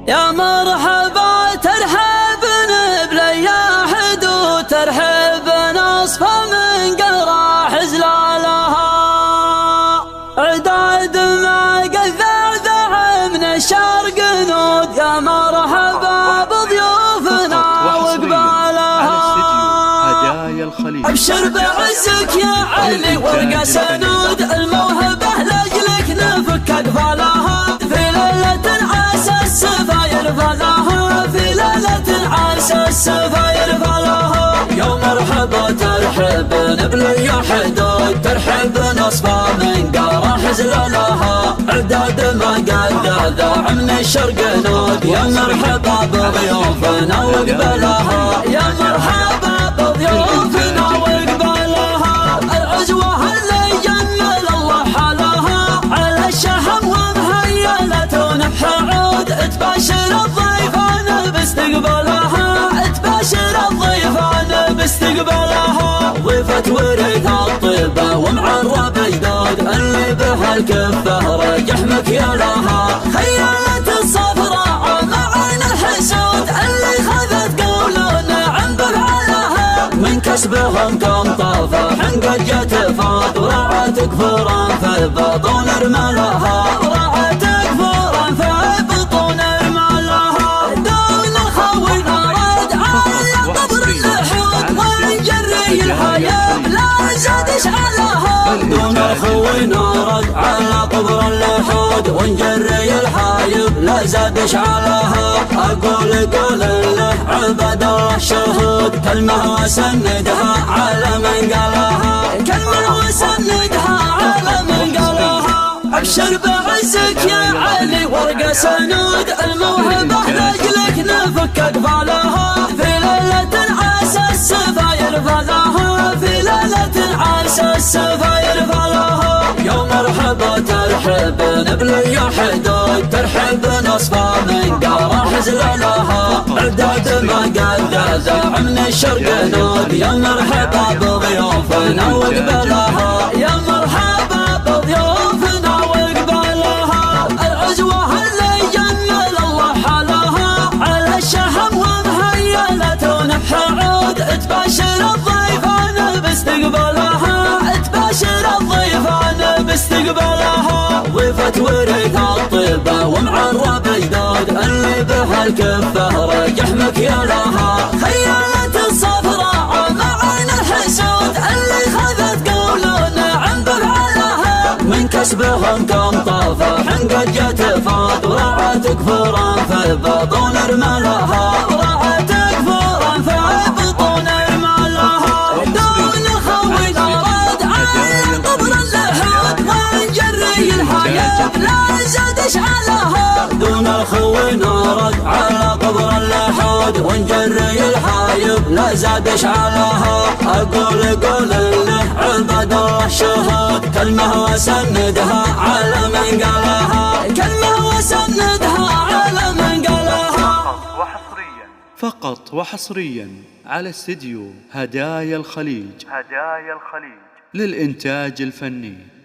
يا مرحبا ترحب بليا حدود ترحب نصفى من قرى حزلالها عداد ما قد ذعذع من الشرق نود يا مرحبا بضيوفنا وقبالها ابشر بعزك يا علي ورقة سنود الموهبة لاجلك نفك اقفالها في ليلة عسى السفاير فلاها في ليلة عسى السفاير فلاها يا مرحبا ترحب بلي حدود ترحب نصفى من قرى حزلالها عداد ما قد ذاع من الشرق نود يا مرحبا بضيوفنا وقبالها يا مرحبا بضيوفنا وقبالها العزوة اللي جمل الله حالها على الشحم ومهيلة ونفح عود تباشر الضيفان باستقبالها تباشر الضيفان باستقبالها ضيفة ورث الطيبة ومعرب جدود اللي بها الكفة رجح مكيالها خيالة الصفراء مع عين الحسود اللي خذت قولون عن بفعلها من كسبهم كم طافة قد جت فاض ورعت كفورا في بطون رمالها ورعت كفورا في بطون رمالها دون الخوي نرد على قبر اللحود ونجري الحياة لا زاد اشعلها دون الخوي نرد على قبر اللحود ونجري الحايب لا زاد اشعلها اقول قول له عباد الله الشهود كلمه وسندها على من قالها كلمه وسندها على من قالها ابشر بعزك يا علي ورقة سنود الموهبة لاجلك نفك اقفالها في ليلة عسى السفاير فلاها في ليلة عسى السفاير فلاها يا مرحبا ترحب بلي حدود ترحب نصفى من قرى حزلالها عداد ما قد ذاع من الشرق نود يا مرحبا بضيوفنا وقبالها يا مرحبا بضيوفنا وقبالها العزوة اللي جمل الله حالها على الشحم ومهيلة ونفح عود تباشر الضيفان باستقبالها تباشر الضيفان باستقبالها ضيفة ورث الطيبة ومعرب جدود اللي بها الكفة رجح مكيالها خيالة الصفراء مع عين الحسود اللي خذت قولون عن بفعلها من كسبهم كم طافة قد جت فاض ورعت كفورا في بطون رمالها ورعت كفورا في بطون رمالها دون الخوي نرد على قبر اللحود ونجري الحياة لا زاد اشعلها دون الخوي نرد على قبر اللحود ونجري الحايب لا زاد اشعلها اقول قول له عباد الله الشهود كلمه وسندها على من قالها كلمه وسندها على من قالها فقط وحصريا على استديو هدايا الخليج للإنتاج الفني.